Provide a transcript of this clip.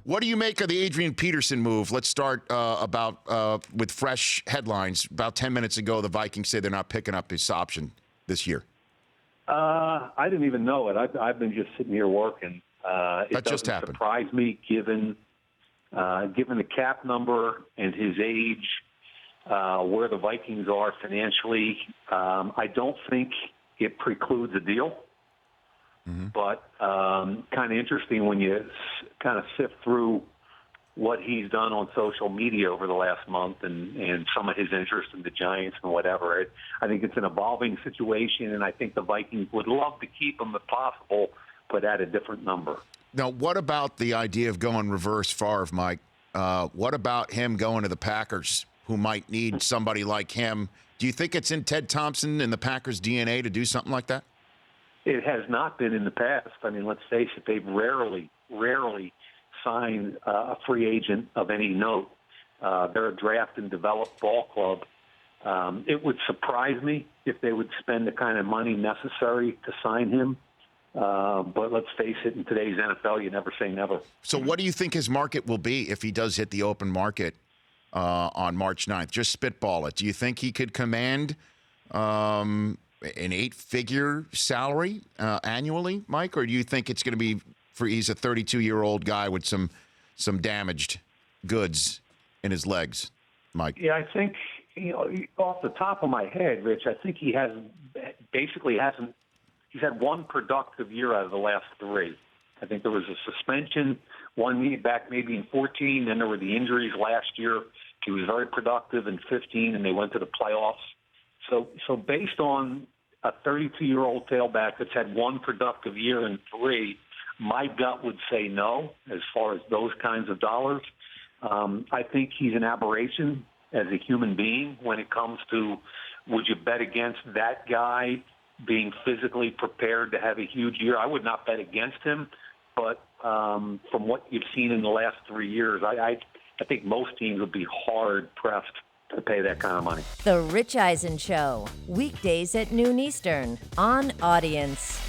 What do you make of the Adrian Peterson move? Let's start with fresh headlines. About 10 minutes ago, the Vikings say they're not picking up his option this year. I didn't even know it. I've been just sitting here working. It just doesn't happened. surprise me given the cap number and his age, where the Vikings are financially. I don't think it precludes a deal. Mm-hmm. But kind of interesting when you kind of sift through what he's done on social media over the last month and some of his interest in the Giants and whatever. I think it's an evolving situation, and I think the Vikings would love to keep him if possible, but at a different number. Now, what about the idea of going reverse Favre, Mike? What about him going to the Packers, who might need somebody like him? Do you think it's in Ted Thompson and the Packers' DNA to do something like that? It has not been in the past. I mean, let's face it, they've rarely signed a free agent of any note. They're a draft and develop ball club. It would surprise me if they would spend the kind of money necessary to sign him. But let's face it, in today's NFL, you never say never. So what do you think his market will be if he does hit the open market on March 9th? Just spitball it. Do you think he could command an 8-figure salary annually, Mike? Or do you think it's going to be he's a 32-year-old guy with some damaged goods in his legs, Mike? Yeah, I think, off the top of my head, Rich, I think he hasn't. He's had one productive year out of the last three. I think there was a suspension one year back maybe in 14, then there were the injuries last year. He was very productive in 15, and they went to the playoffs. So based on a 32-year-old tailback that's had one productive year in three, my gut would say no as far as those kinds of dollars. I think he's an aberration as a human being when it comes to would you bet against that guy being physically prepared to have a huge year. I would not bet against him, but from what you've seen in the last 3 years, I think most teams would be hard-pressed to pay that kind of money. The Rich Eisen Show, weekdays at noon Eastern on Audience.